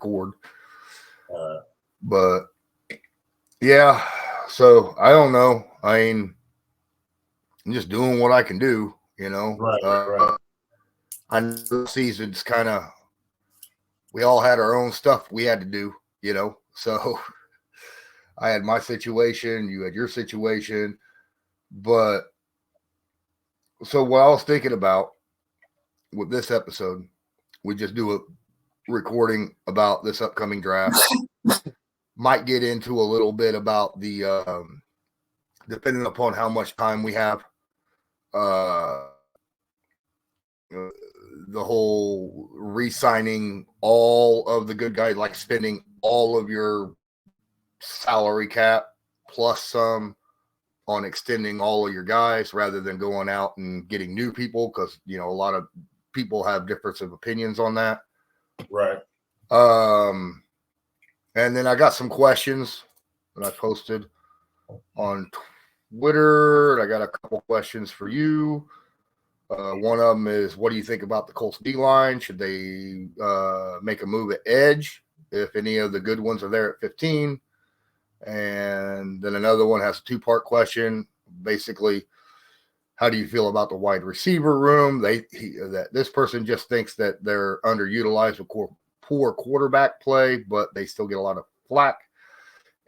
record. But yeah, so I don't know. I mean, I'm just doing what I can do, you know. Right. I know the season's kind of, we all had our own stuff we had to do, you know. So I had my situation, you had your situation. But so what I was thinking about with this episode, we just do a recording about this upcoming draft. Might get into a little bit about the depending upon how much time we have, the whole re-signing all of the good guys, like spending all of your salary cap plus some on extending all of your guys rather than going out and getting new people, because you know a lot of people have difference of opinions on that. Right. And then I got some questions that I posted on Twitter. I got a couple questions for you. One of them is, what do you think about the Colts D-line? Should they make a move at edge if any of the good ones are there at 15? And then another one has a two-part question. Basically, how do you feel about the wide receiver room? That this person just thinks that they're underutilized with poor quarterback play, but they still get a lot of flack.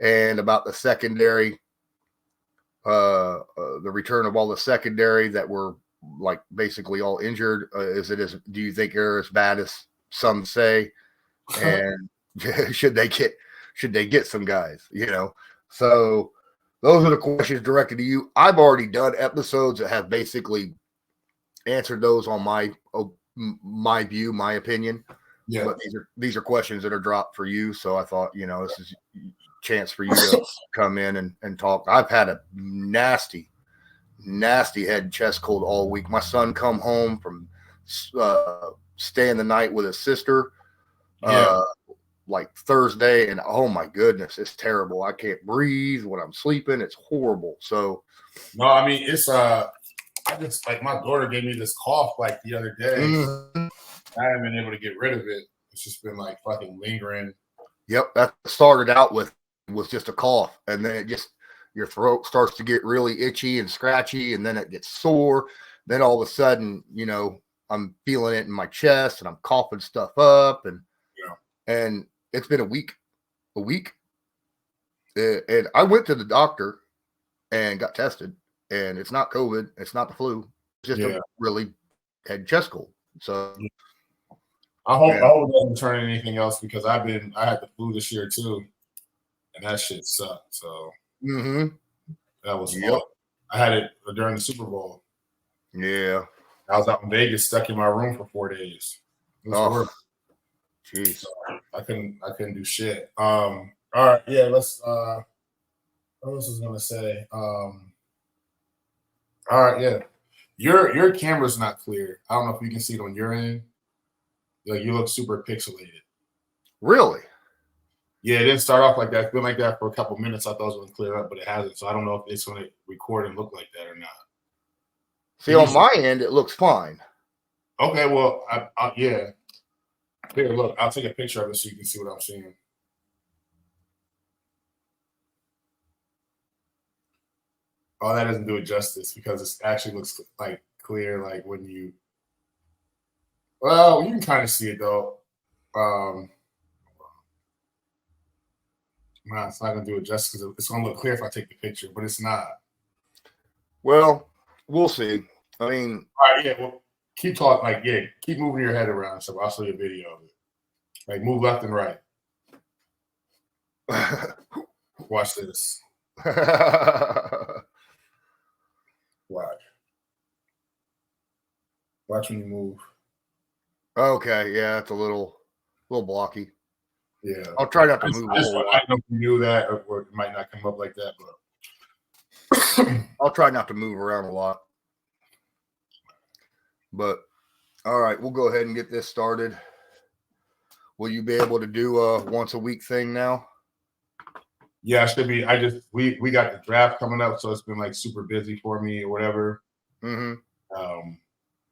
And about the secondary, the return of all the secondary that were like basically all injured. Do you think they're as bad as some say? And should they get some guys, you know? So those are the questions directed to you. I've already done episodes that have basically answered those on my view, my opinion. Yeah. But these are questions that are dropped for you. So I thought, you know, this is a chance for you to come in and talk. I've had a nasty head and chest cold all week. My son come home from staying the night with his sister like Thursday, and oh my goodness, it's terrible. I can't breathe when I'm sleeping. It's horrible. So no, I mean, it's I just, like, my daughter gave me this cough like the other day. Mm-hmm. I haven't been able to get rid of it. It's just been like fucking lingering. Yep, that started out with was just a cough, and then it just, your throat starts to get really itchy and scratchy, and then it gets sore. Then all of a sudden, you know, I'm feeling it in my chest, and I'm coughing stuff up, and it's been a week. And I went to the doctor and got tested, and it's not COVID, it's not the flu, it's just a really head and chest cold. So I hope it doesn't turn into anything else, because I had the flu this year too, and that shit sucked. So that was fun. I had it during the Super Bowl. Yeah, I was out in Vegas, stuck in my room for 4 days. It was horrible. Jeez, so I couldn't do shit. All right, yeah. Let's. What else was I gonna say? All right, yeah. Your camera's not clear. I don't know if you can see it on your end. Like, you look super pixelated. Really? Yeah, it didn't start off like that. It's been like that for a couple minutes. I thought it was going to clear up, but it hasn't. So I don't know if it's going to record and look like that or not. See, on my end, it looks fine. Okay, well, yeah. Here, look, I'll take a picture of it so you can see what I'm seeing. Oh, that doesn't do it justice, because it actually looks like clear, like when you. Well, you can kind of see it though. Nah, it's not gonna do it justice, because it's gonna look clear if I take the picture, but it's not. Well, we'll see. I mean, all right, yeah. Well, keep talking. Like, yeah, keep moving your head around. So I'll show you a video of it. Like, move left and right. Watch this. Watch when you move. Okay, yeah, it's a little blocky. Yeah, I'll try not to move. I don't know if you knew that, or it might not come up like that, but I'll try not to move around a lot. But all right, we'll go ahead and get this started. Will you be able to do a once a week thing now? Yeah, I should be. We got the draft coming up, so it's been like super busy for me or whatever. Mm-hmm.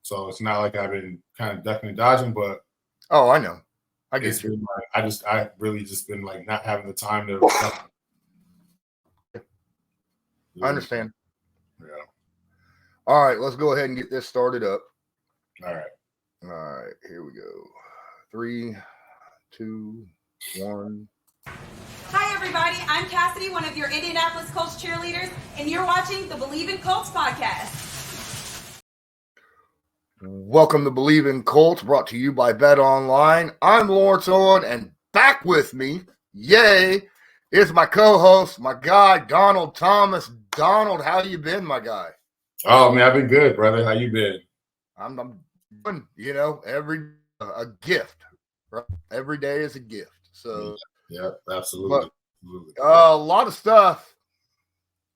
So it's not like I've been kind of ducking and dodging, but I know. I get you. Been like, I really just been like not having the time to. I understand. Yeah. All right, let's go ahead and get this started up. All right. All right, here we go. 3, 2, 1. Hi, everybody. I'm Cassidy, one of your Indianapolis Colts cheerleaders, and you're watching the Believe in Colts podcast. Welcome to Believe in Colts, brought to you by Bet Online. I'm Lawrence Owen, and back with me, yay, is my co-host, my guy, Donald Thomas. Donald, how you been, my guy? Oh, man, I've been good, brother. How you been? I'm doing, a gift, right? Every day is a gift. So, yeah, absolutely. A lot of stuff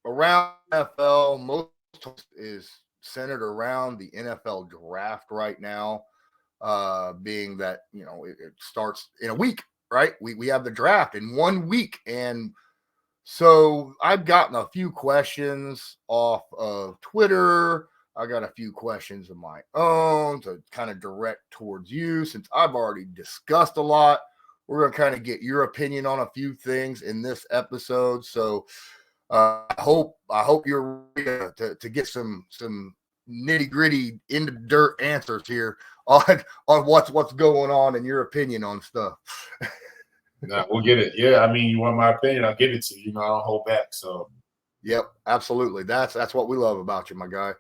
around NFL. Most is centered around the NFL draft right now, being that, it starts in a week, right? We have the draft in 1 week. And so I've gotten a few questions off of Twitter. I got a few questions of my own to kind of direct towards you, since I've already discussed a lot. We're going to kind of get your opinion on a few things in this episode. So I hope you're ready to get some nitty gritty in the dirt answers here on what's going on in your opinion on stuff. Nah, we'll get it. Yeah, I mean, you want my opinion, I'll give it to you. I don't hold back. So, yep, absolutely. That's what we love about you, my guy.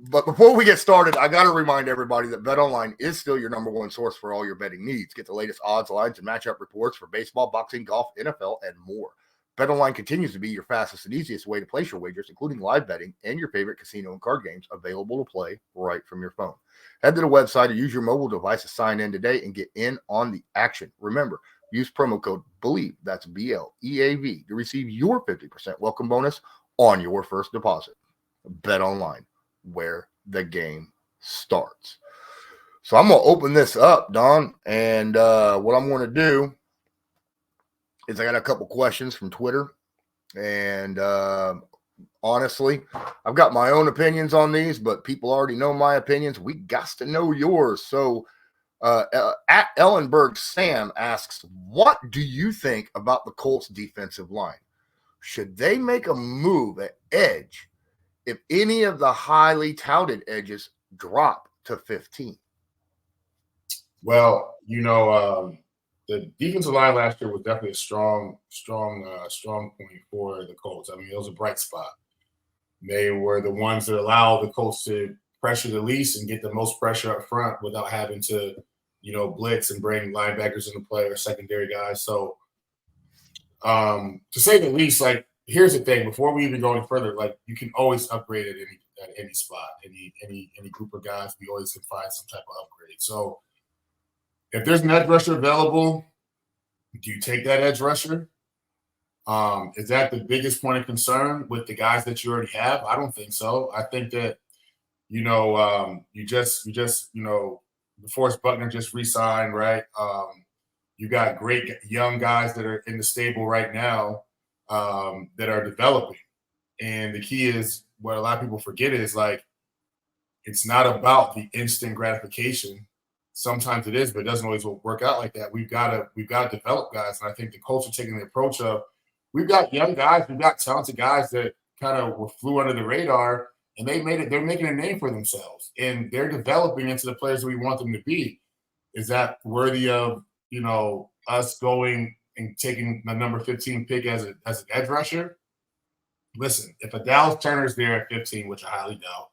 But before we get started, I got to remind everybody that BetOnline is still your number one source for all your betting needs. Get the latest odds, lines, and matchup reports for baseball, boxing, golf, NFL, and more. BetOnline continues to be your fastest and easiest way to place your wagers, including live betting and your favorite casino and card games available to play right from your phone. Head to the website or use your mobile device to sign in today and get in on the action. Remember, use promo code BELIEVE, that's BLEAV, to receive your 50% welcome bonus on your first deposit. BetOnline, where the game starts. So I'm going to open this up, Don, and what I'm going to do is I got a couple questions from Twitter, and honestly, I've got my own opinions on these, but people already know my opinions. We got to know yours. So at Ellenberg Sam asks, what do you think about the Colts defensive line? Should they make a move at edge if any of the highly touted edges drop to 15? Well, the defensive line last year was definitely a strong point for the Colts. I mean, it was a bright spot. They were the ones that allowed the Colts to pressure the least and get the most pressure up front without having to, blitz and bring linebackers into play or secondary guys. So, to say the least, like, here's the thing: before we even go any further, like, you can always upgrade at any spot, any group of guys. We always can find some type of upgrade. So, if there's an edge rusher available, do you take that edge rusher? Is that the biggest point of concern with the guys that you already have? I don't think so. I think that, DeForest Buckner just re-signed, right? You got great young guys that are in the stable right now that are developing. And the key is, what a lot of people forget is, like, it's not about the instant gratification. Sometimes it is, but it doesn't always work out like that. We've got to develop guys, and I think the Colts are taking the approach of, we've got young guys, we've got talented guys that kind of flew under the radar, and they're making a name for themselves, and they're developing into the players we want them to be. Is that worthy of us going and taking the number 15 pick as an edge rusher? Listen, if a Dallas Turner's there at 15, which I highly doubt,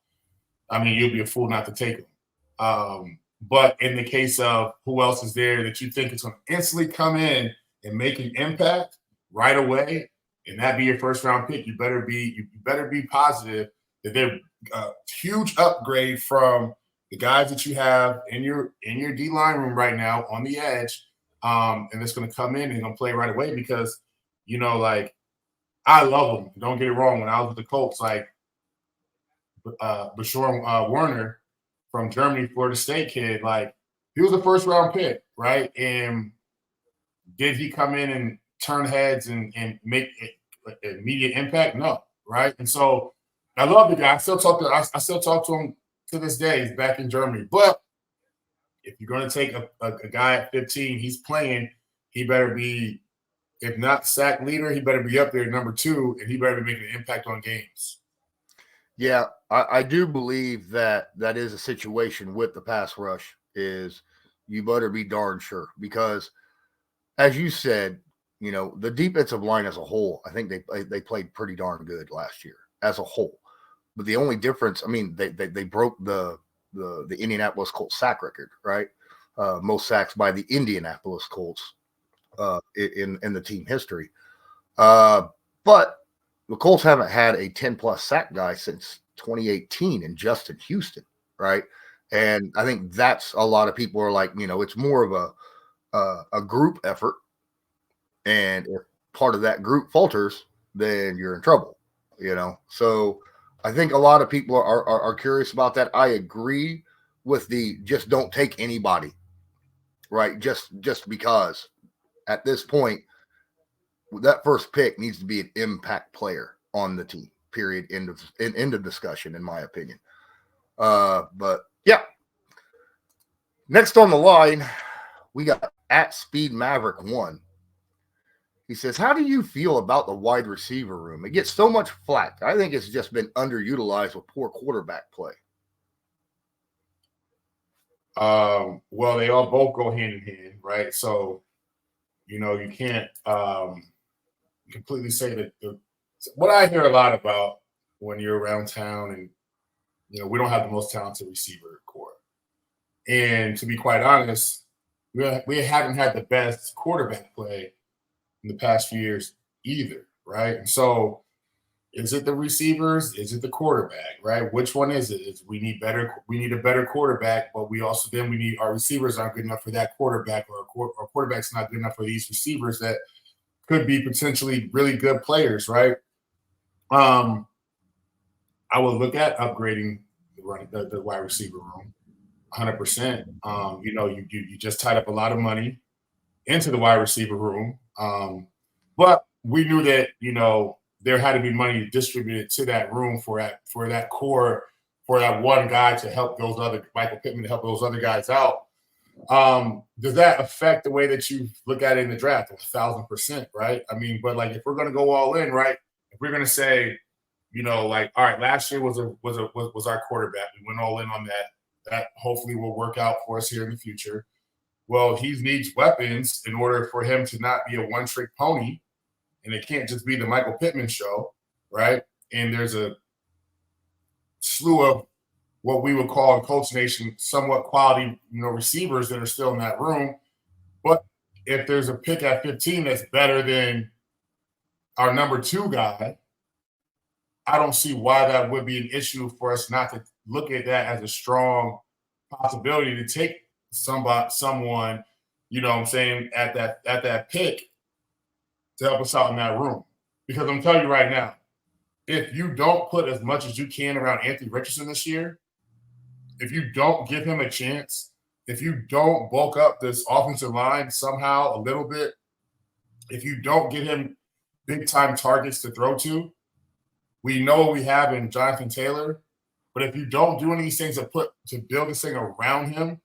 I mean, you'd be a fool not to take him. But in the case of who else is there that you think is going to instantly come in and make an impact right away, and that be your first round pick, you better be positive that they're a huge upgrade from the guys that you have in your D line room right now on the edge, and it's going to come in and going to play right away because like, I love them. Don't get it wrong. When I was with the Colts, like Bashor Werner from Germany, Florida State kid, like, he was a first round pick, right? And did he come in and turn heads and make immediate impact? No, right? And so I love the guy. I still talk to him to this day. He's back in Germany. But if you're going to take a guy at 15, he's playing, he better be, if not sack leader, he better be up there number 2, and he better be making an impact on games. Yeah, I do believe that is a situation with the pass rush is you better be darn sure because, as you said, you know, the defensive line as a whole, I think they played pretty darn good last year as a whole. But the only difference, I mean, they broke the Indianapolis Colts sack record, right? Most sacks by the Indianapolis Colts in the team history. But the Colts haven't had a 10-plus sack guy since 2018 in Justin Houston, right? And I think that's a lot of people are like, you know, it's more of a group effort. And if part of that group falters, then you're in trouble, you know? So I think a lot of people are curious about that. I agree with the just don't take anybody, right? Just because at this point, that first pick needs to be an impact player on the team, period. End of discussion, in my opinion. But yeah. Next on the line, we got at Speed Maverick 1. He says, how do you feel about the wide receiver room? It gets so much flack. I think it's just been underutilized with poor quarterback play. Well, they all both go hand in hand, right? So, you know, you can't completely say that what I hear a lot about when you're around town and, you know, we don't have the most talented receiver core. And to be quite honest, we haven't had the best quarterback play in the past few years either, right? And so is it the receivers? Is it the quarterback, right? Which one is it? We need a better quarterback, but we need our receivers aren't good enough for that quarterback, or our quarterback's not good enough for these receivers that could be potentially really good players, right? I would look at upgrading the wide receiver room 100%. You know, you just tied up a lot of money into the wide receiver room. But we knew that, you know, there had to be money distributed to that room for that core, for that one guy to help those other, Michael Pittman, to help those other guys out. Does that affect the way that you look at it in the draft? 1,000%, right? I mean, but like if we're going to go all in, right? If we're going to say, you know, like, all right, last year was our quarterback. We went all in on that. That hopefully will work out for us here in the future. Well, he needs weapons in order for him to not be a one-trick pony, and it can't just be the Michael Pittman show, right? And there's a slew of what we would call in Colts Nation somewhat quality, you know, receivers that are still in that room. But if there's a pick at 15 that's better than our number 2 guy, I don't see why that would be an issue for us not to look at that as a strong possibility to take someone, you know what I'm saying, at that pick to help us out in that room. Because I'm telling you right now, if you don't put as much as you can around Anthony Richardson this year, if you don't give him a chance, if you don't bulk up this offensive line somehow a little bit, if you don't get him big-time targets to throw to, we know what we have in Jonathan Taylor, but if you don't do any of these things to build this thing around him,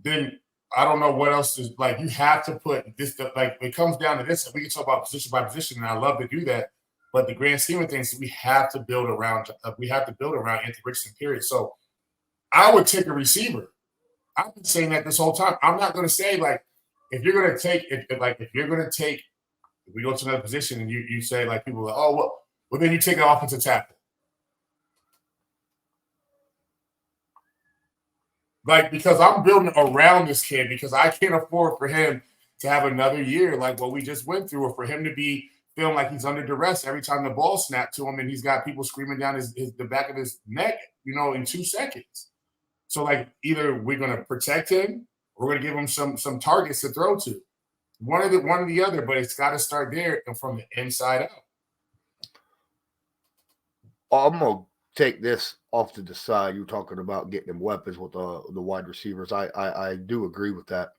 then I don't know what else is, like, you have to put this, like, it comes down to this. We can talk about position by position, and I love to do that. But the grand scheme of things, we have to build around Anthony Richardson, period. So I would take a receiver. I've been saying that this whole time. I'm not going to say, like, if you're going to take, if we go to another position and you say, like, people are like, oh, well, then you take an offensive tackle. Like, because I'm building around this kid, because I can't afford for him to have another year like what we just went through, or for him to be feeling like he's under duress every time the ball snapped to him and he's got people screaming down the back of his neck, you know, in 2 seconds. So, like, either we're going to protect him or we're going to give him some targets to throw to. One or the other, but it's got to start there and from the inside out. I'm going to take this off to the side. You're talking about getting them weapons with the wide receivers. I do agree with that.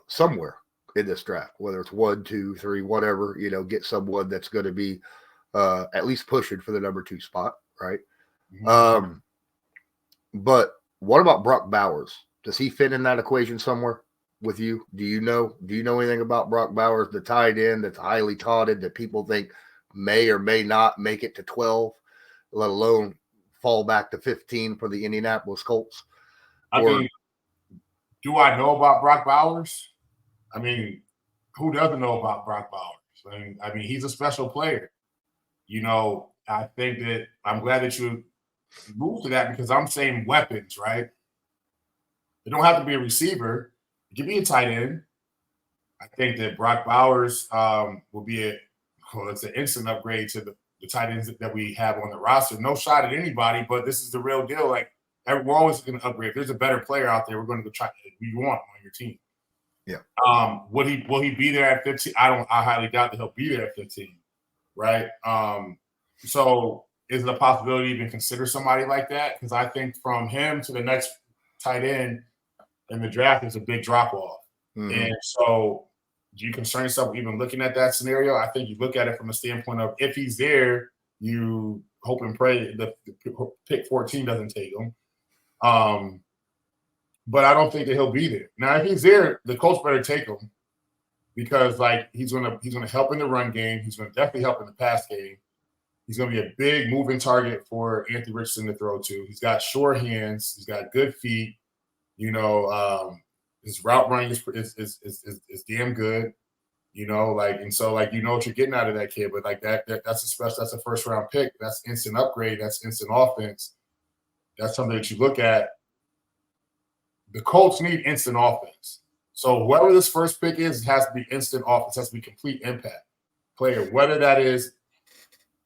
Somewhere in this draft, whether it's 1, 2, 3, whatever, you know, get someone that's going to be at least pushing for the number 2 spot, right? Mm-hmm. But what about Brock Bowers? Does he fit in that equation somewhere with you? Do you know anything about Brock Bowers, the tight end that's highly touted that people think may or may not make it to 12, let alone fall back to 15 for the Indianapolis Colts? I mean, do I know about Brock Bowers? I mean, who doesn't know about Brock Bowers? I mean, he's a special player. You know, I think that I'm glad that you moved to that because I'm saying weapons, right? It don't have to be a receiver. It can be a tight end. I think that Brock Bowers will be it's an instant upgrade to the tight ends that we have on the roster. No shot at anybody, but this is the real deal. Like, we're always going to upgrade. If there's a better player out there, we're going to go try. We want on your team. Yeah. Will he be there at 15? I highly doubt that he'll be there at 15. Right. So is it a possibility to even consider somebody like that? Because I think from him to the next tight end in the draft is a big drop off. Mm-hmm. And so do you concern yourself even looking at that scenario? I think you look at it from a standpoint of if he's there, you hope and pray the pick 14 doesn't take him. But I don't think that he'll be there. Now, if he's there, the Colts better take him because like he's gonna help in the run game. He's gonna definitely help in the pass game. He's gonna be a big moving target for Anthony Richardson to throw to. He's got sure hands. He's got good feet. You know, his route running is damn good. You know, like, and so like you know what you're getting out of that kid, but like that's a first round pick. That's instant upgrade. That's instant offense. That's something that you look at. The Colts need instant offense. So whoever this first pick is, it has to be instant offense. It has to be complete impact player, whether that is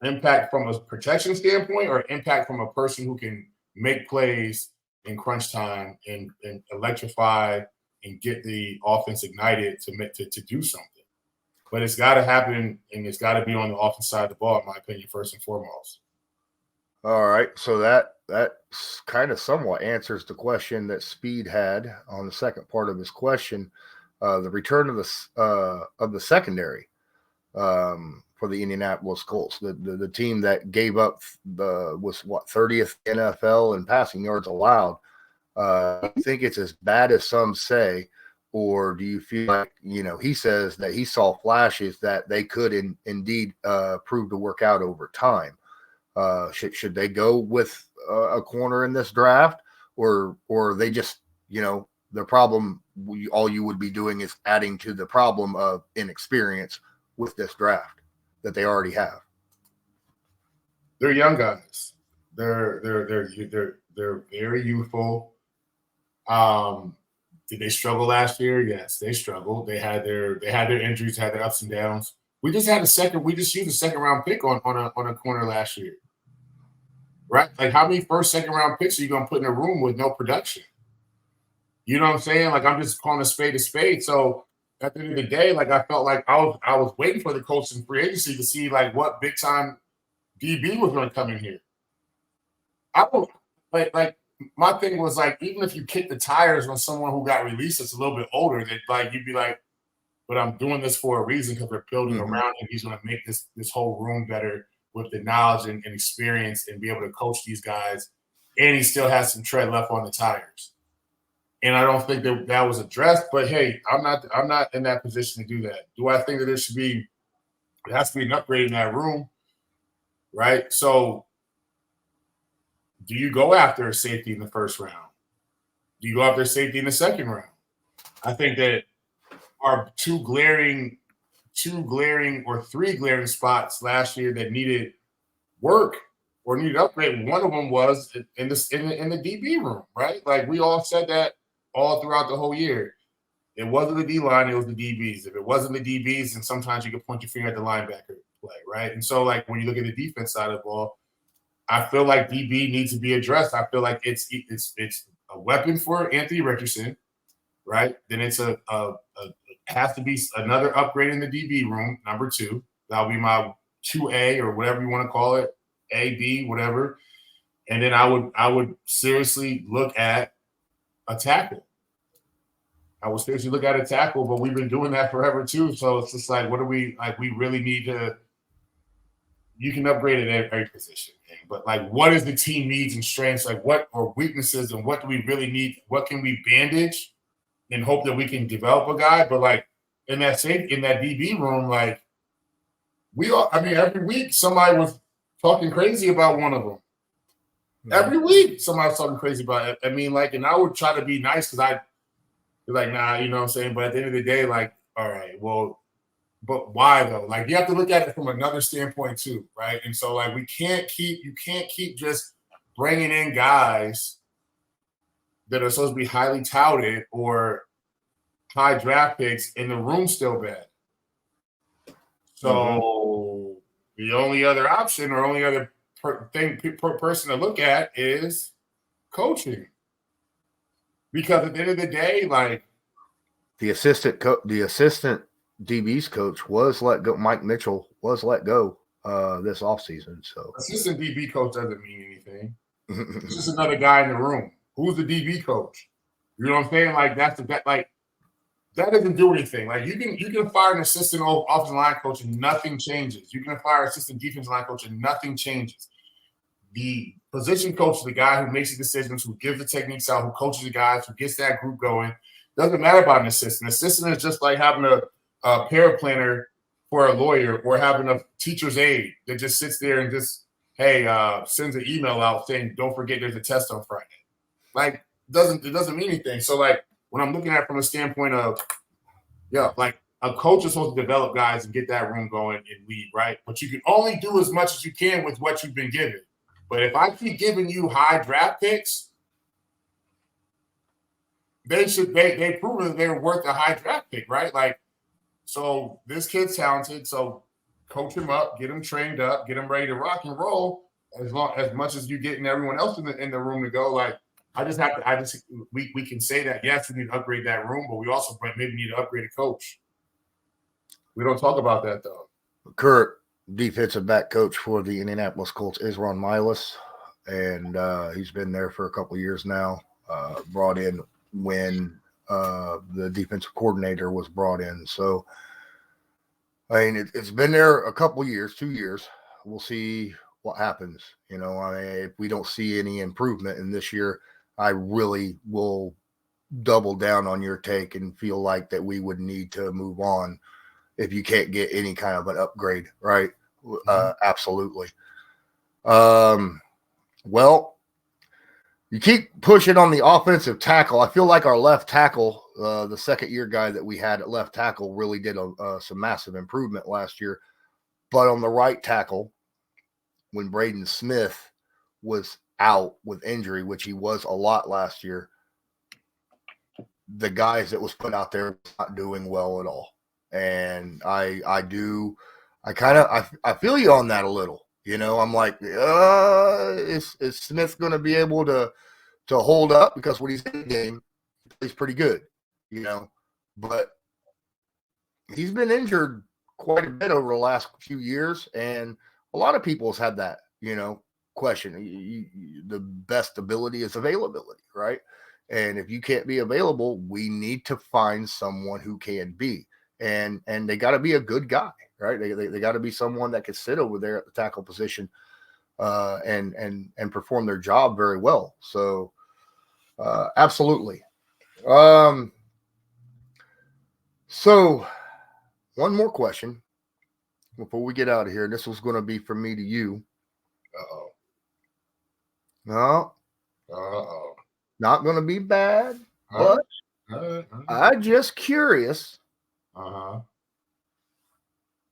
impact from a protection standpoint or impact from a person who can make plays in crunch time and electrify and get the offense ignited to do something. But it's got to happen, and it's got to be on the offense side of the ball, in my opinion, first and foremost. All right, so that kind of somewhat answers the question that Speed had on the second part of his question. The return of the secondary for the Indianapolis Colts, the team that gave up was 30th NFL in passing yards allowed. Do you think it's as bad as some say, or do you feel like he says that he saw flashes that they could indeed prove to work out over time? Should they go with a corner in this draft, or they just, the problem, all you would be doing is adding to the problem of inexperience with this draft that they already have? They're young guys. They're very youthful. Did they struggle last year? Yes, they struggled. They had their injuries, had their ups and downs. We just used a second round pick on a corner last year. Right? Like, how many first, second round picks are you going to put in a room with no production? You know what I'm saying? Like, I'm just calling a spade. So at the end of the day, like, I felt like I was waiting for the Colts in free agency to see like what big time DB was going to come in here. I don't like my thing was like, even if you kick the tires on someone who got released that's a little bit older, that like you'd be like, but I'm doing this for a reason because we're building around him. He's going to make this whole room better with the knowledge and experience and be able to coach these guys. And he still has some tread left on the tires. And I don't think that was addressed, but hey, I'm not in that position to do that. Do I think that there has to be an upgrade in that room? Right? So do you go after a safety in the first round? Do you go after a safety in the second round? I think that our two glaring or three glaring spots last year that needed work or needed upgrade. One of them was in the DB room, right? Like, we all said that all throughout the whole year. It wasn't the D line, it was the DBs. If it wasn't the DBs, then sometimes you could point your finger at the linebacker play, right? And so, like, when you look at the defense side of the ball, I feel like DB needs to be addressed. I feel like it's a weapon for Anthony Richardson, right? Then it's has to be another upgrade in the DB room, number 2. That'll be my 2A or whatever you want to call it, A, B, whatever. And then I would seriously look at a tackle. But we've been doing that forever too. So it's just like, what do we like? We really need to you can upgrade at every position, but like, what is the team needs and strengths? Like, what are weaknesses and what do we really need? What can we bandage and hope that we can develop a guy? But like in that DB room, like every week somebody was talking crazy about one of them. Every week somebody was talking crazy about it. I mean, like, and I would try to be nice because I'd be like, nah, you know what I'm saying? But at the end of the day, like, all right, well, but why though? Like, you have to look at it from another standpoint too, right? And so like you can't keep just bringing in guys that are supposed to be highly touted or high draft picks and the room's still bad. So the only other option or only other person to look at is coaching. Because at the end of the day, like the assistant DB's coach was let go. Mike Mitchell was let go this offseason. So assistant DB coach doesn't mean anything. It's just another guy in the room. Who's the DB coach? You know what I'm saying? Like that doesn't do anything. Like you can fire an assistant offensive line coach and nothing changes. You can fire an assistant defensive line coach and nothing changes. The position coach is the guy who makes the decisions, who gives the techniques out, who coaches the guys, who gets that group going. Doesn't matter about an assistant. Assistant is just like having a paraplanner for a lawyer or having a teacher's aide that just sits there and just, sends an email out saying, don't forget there's a test on Friday. Like, it doesn't mean anything. So, like, when I'm looking at it from a standpoint of, like, a coach is supposed to develop guys and get that room going and lead, right? But you can only do as much as you can with what you've been given. But if I keep giving you high draft picks, they prove that they're worth a high draft pick, right? Like, so this kid's talented, so coach him up, get him trained up, get him ready to rock and roll as much as you getting everyone else in the room to go. Like, we can say that, yes, we need to upgrade that room, but we also maybe need to upgrade a coach. We don't talk about that though. Current defensive back coach for the Indianapolis Colts is Ron Milas, and he's been there for a couple of years now. Brought in when the defensive coordinator was brought in. So, I mean, it's been there a couple of years, 2 years. We'll see what happens. You know, I mean, if we don't see any improvement in this year, I really will double down on your take and feel like that we would need to move on if you can't get any kind of an upgrade, right? Absolutely. Well, you keep pushing on the offensive tackle. I feel like our left tackle, the second-year guy that we had at left tackle, really did some massive improvement last year. But on the right tackle, when Braden Smith was out with injury, which he was a lot last year, the guys that was put out there was not doing well at all. And I feel you on that a little. You know, I'm like, is Smith going to be able to hold up? Because when he's in the game, he's pretty good, you know. But he's been injured quite a bit over the last few years, and a lot of people have had that, you know, question. The best ability is availability, right? And if you can't be available, we need to find someone who can be. And they got to be a good guy, right? They got to be someone that can sit over there at the tackle position and perform their job very well. So absolutely. So one more question before we get out of here. This was going to be from me to you. No. Not going to be bad, but I'm just curious.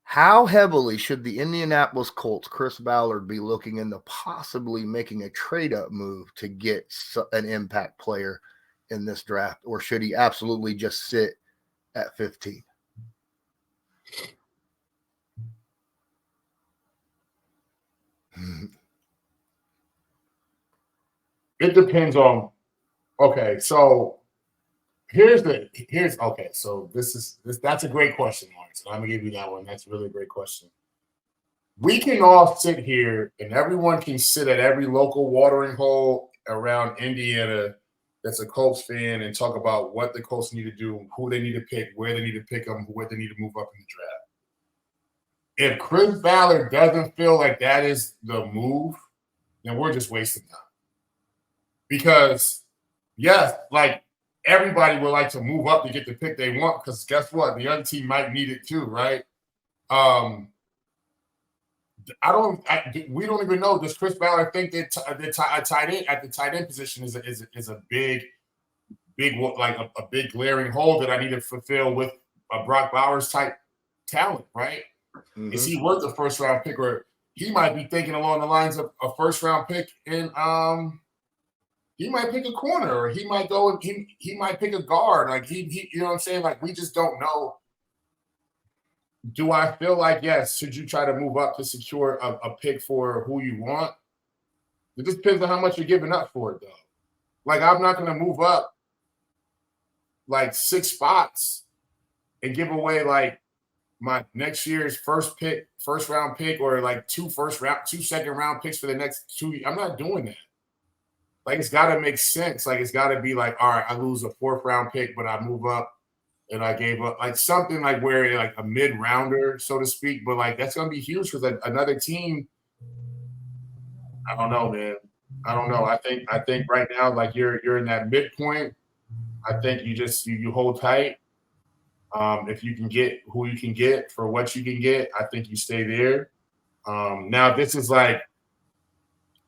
How heavily should the Indianapolis Colts, Chris Ballard, be looking into possibly making a trade-up move to get an impact player in this draft, or should he absolutely just sit at 15? It depends on. Okay, so here's okay. So that's a great question, Lawrence. I'm gonna give you that one. That's a really great question. We can all sit here, and everyone can sit at every local watering hole around Indiana that's a Colts fan and talk about what the Colts need to do, who they need to pick, where they need to pick them, where they need to move up in the draft. if Chris Ballard doesn't feel like that is the move, then we're just wasting time. Because, yes, like everybody would like to move up to get the pick they want because guess what? The other team might need it too, right? We don't even know. Does Chris Ballard think that a tight end at the tight end position is a big like a big glaring hole that I need to fulfill with a Brock Bowers type talent, right? Mm-hmm. Is he worth a first round pick, or he might be thinking along the lines of a first round pick and he might pick a corner, or he might go and he might pick a guard. Like he you know what I'm saying? Like we just don't know. Do I feel like, yes, should you try to move up to secure a pick for who you want? It just depends on how much you're giving up for it, though. Like, I'm not going to move up like 6 spots and give away like my next year's first round pick, or like 2 second round picks for the next 2 years. I'm not doing that. Like, it's got to make sense. Like, it's got to be like, all right, I lose a 4th round pick, but I move up. And I gave up like something like where like a mid-rounder, so to speak. But like that's gonna be huge because another team. I don't know, man. I don't know. I think right now, like you're in that midpoint. I think you just you hold tight. If you can get who you can get for what you can get, I think you stay there. Now this is like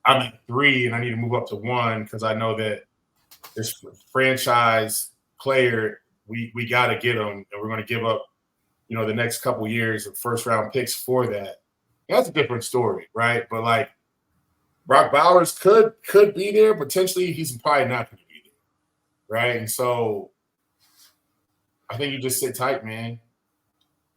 I'm at 3 and I need to move up to 1 because I know that this franchise player. We got to get them, and we're going to give up, the next couple years of first-round picks for that. That's a different story, right? But, like, Brock Bowers could be there. Potentially, he's probably not going to be there, right? And so I think you just sit tight, man.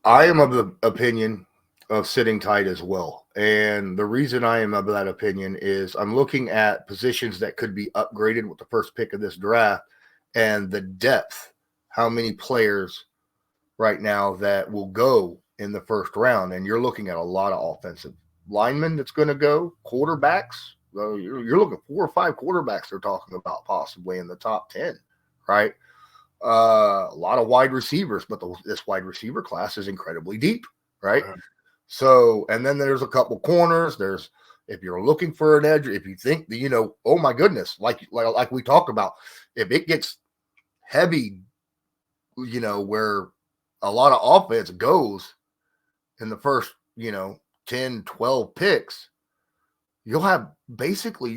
I am of the opinion of sitting tight as well. And the reason I am of that opinion is I'm looking at positions that could be upgraded with the first pick of this draft and the depth. How many players right now that will go in the first round? And you're looking at a lot of offensive linemen that's going to go, quarterbacks. You're looking 4 or 5 quarterbacks they're talking about possibly in the top 10, right? A lot of wide receivers, but this wide receiver class is incredibly deep, right? So, and then there's a couple corners. There's, if you're looking for an edge, if you think that, oh my goodness, like we talked about, if it gets heavy, where a lot of offense goes in the first, 10, 12 picks, you'll have basically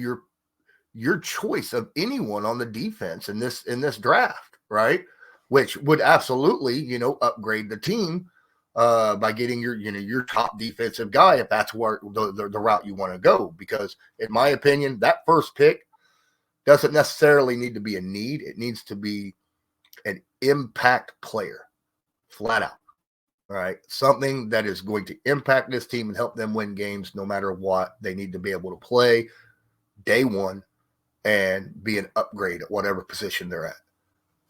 your choice of anyone on the defense in this draft, right? Which would absolutely, upgrade the team by getting your top defensive guy if that's where the route you want to go. Because in my opinion, that first pick doesn't necessarily need to be a need. It needs to be an impact player, flat out. All right. Something that is going to impact this team and help them win games no matter what. They need to be able to play day one and be an upgrade at whatever position they're at.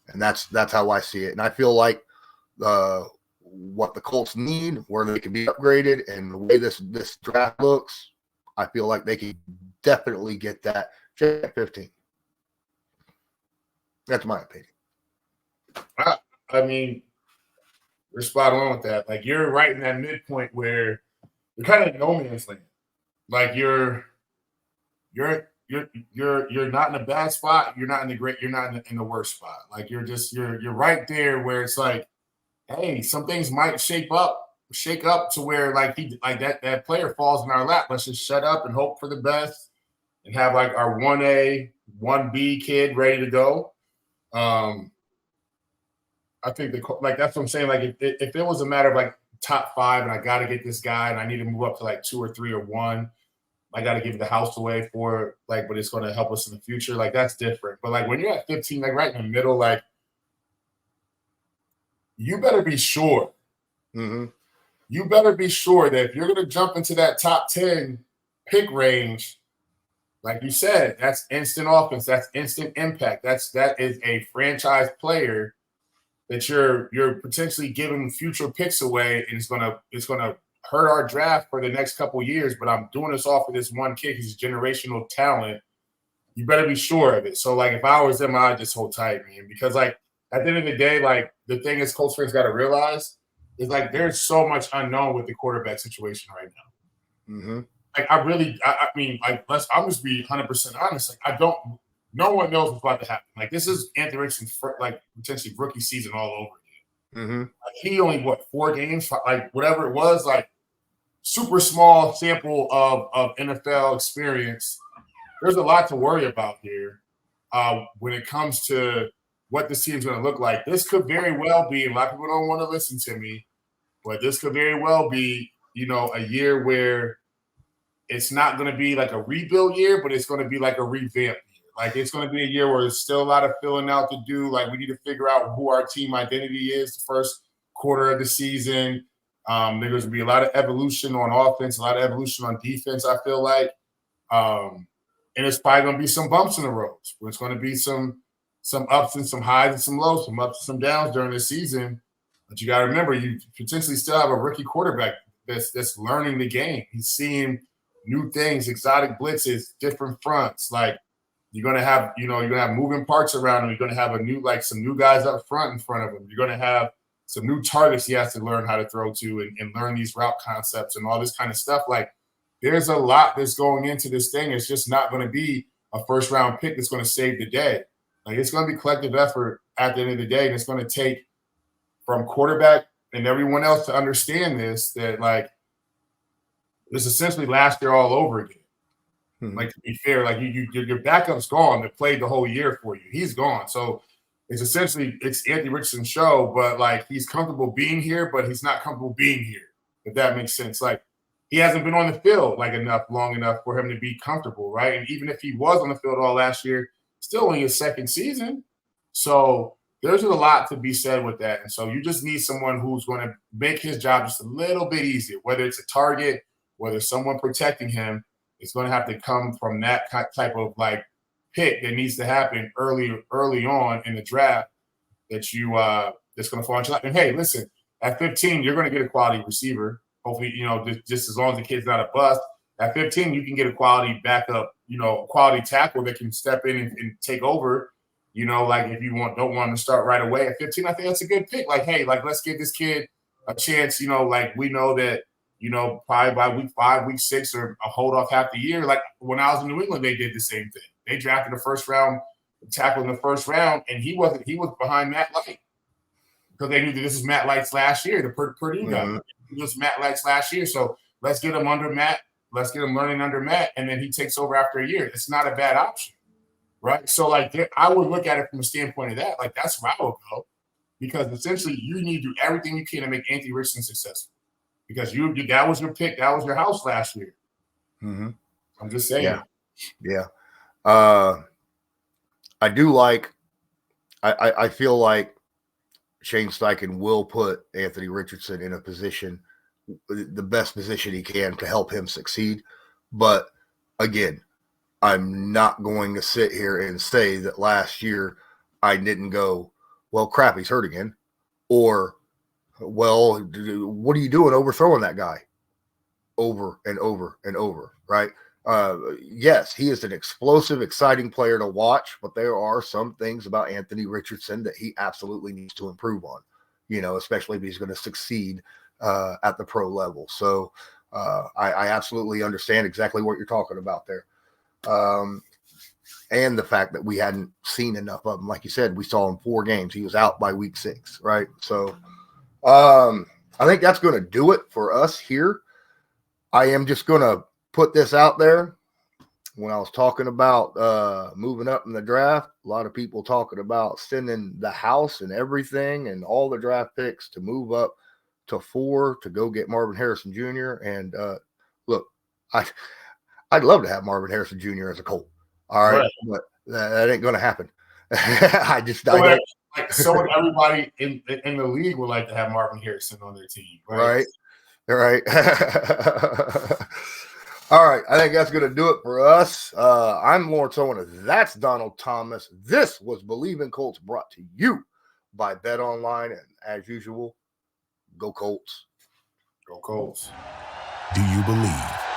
And that's how I see it. And I feel like what the Colts need, where they can be upgraded, and the way this draft looks, I feel like they can definitely get that at 15. That's my opinion. I mean, you're spot on with that. Like, you're right in that midpoint where you're kind of in no man's land. Like, you're not in a bad spot. You're not in the great. You're not in the worst spot. Like, you're right there where it's like, hey, some things might shake up to where like that player falls in our lap. Let's just shut up and hope for the best and have like our 1A, 1B kid ready to go. I think that's what I'm saying. Like if it was a matter of like top 5 and I got to get this guy and I need to move up to like 2 or 3 or 1, I got to give the house away for like, but it's going to help us in the future. Like that's different. But like when you're at 15, like right in the middle, like you better be sure. Mm-hmm. You better be sure that if you're going to jump into that top 10 pick range, like you said, that's instant offense. That's instant impact. That is a franchise player that you're potentially giving future picks away, and it's gonna hurt our draft for the next couple of years. But I'm doing this off of this one kid. He's a generational talent. You better be sure of it. So like if I was them, I'd just hold tight, man. Because like at the end of the day, like the thing is, Colts fans got to realize It's like there's so much unknown with the quarterback situation right now. Mm-hmm. Like I mean, like I'm just be 100% honest. Like no one knows what's about to happen. Like this is Anthony Richardson's like potentially rookie season all over again. Mm-hmm. Like he only 4 games, like whatever it was, like super small sample of NFL experience. There's a lot to worry about here when it comes to what this team's going to look like. This could very well be, a lot of people don't want to listen to me, but this could very well be, a year where it's not going to be like a rebuild year, but it's going to be like a revamp year. Like it's going to be a year where there's still a lot of filling out to do. Like we need to figure out who our team identity is the first quarter of the season. There's going to be a lot of evolution on offense, a lot of evolution on defense, I feel like. And it's probably going to be some bumps in the roads. It's going to be some ups and some highs and some lows, some ups and some downs during the season. But you got to remember, you potentially still have a rookie quarterback that's learning the game. He's seeing new things, exotic blitzes, different fronts. Like you're going to have, you're going to have moving parts around him. You're going to have some new guys up front in front of him. You're going to have some new targets he has to learn how to throw to and learn these route concepts and all this kind of stuff. Like there's a lot that's going into this thing. It's just not going to be a first-round pick that's going to save the day. Like it's going to be collective effort at the end of the day, and it's going to take from quarterback and everyone else to understand this, that like it's essentially last year all over again. Mm-hmm. Like to be fair, like your backup's gone that played the whole year for you. He's gone. So it's Anthony Richardson's show, but like he's comfortable being here, but he's not comfortable being here, if that makes sense. Like he hasn't been on the field long enough for him to be comfortable, right? And even if he was on the field all last year, still only his second season. So there's a lot to be said with that. And so you just need someone who's going to make his job just a little bit easier, whether it's a target, whether someone protecting him. It's going to have to come from that type of like pick that needs to happen early on in the draft that's going to fall into life. And hey, listen, at 15, you're going to get a quality receiver. Hopefully, just as long as the kid's not a bust. At 15, you can get a quality backup, quality tackle that can step in and take over. Like if you don't want to start right away at 15, I think that's a good pick. Like, hey, like let's give this kid a chance. Like we know that, probably by week 5, week 6, or a hold off half the year. Like when I was in New England, they did the same thing. They drafted a first round tackle in the first round, and he was behind Matt Light because they knew that this was Matt Light's last year, the Purdue guy. Mm-hmm. It was Matt Light's last year, so let's get him under Matt. Let's get him learning under Matt, and then he takes over after a year. It's not a bad option, right? So, like, I would look at it from a standpoint of that. Like, that's where I would go, because essentially you need to do everything you can to make Anthony Richardson successful, because that was your pick, that was your house last year. Mm-hmm. I'm just saying. Yeah. I do like. I feel like Shane Steichen will put Anthony Richardson in a position, the best position he can to help him succeed. But again, I'm not going to sit here and say that last year I didn't go, well, crap, he's hurt again. Or, well, what are you doing overthrowing that guy over and over and over, right? Yes, he is an explosive, exciting player to watch, but there are some things about Anthony Richardson that he absolutely needs to improve on, especially if he's going to succeed at the pro level. So I absolutely understand exactly what you're talking about there. And the fact that we hadn't seen enough of him. Like you said, we saw him 4 games. He was out by week 6, right? So I think that's going to do it for us here. I am just going to put this out there. When I was talking about moving up in the draft, a lot of people talking about sending the house and everything and all the draft picks to move up to 4 to go get Marvin Harrison Jr. And look, I'd love to have Marvin Harrison Jr. as a Colt. All right. But that ain't going to happen. So would everybody in the league would like to have Marvin Harrison on their team. Right. All right, I think that's going to do it for us. I'm Lawrence Owen. That's Donald Thomas. This was Believe in Colts, brought to you by Bet Online. And as usual, go Colts. Go Colts. Do you believe?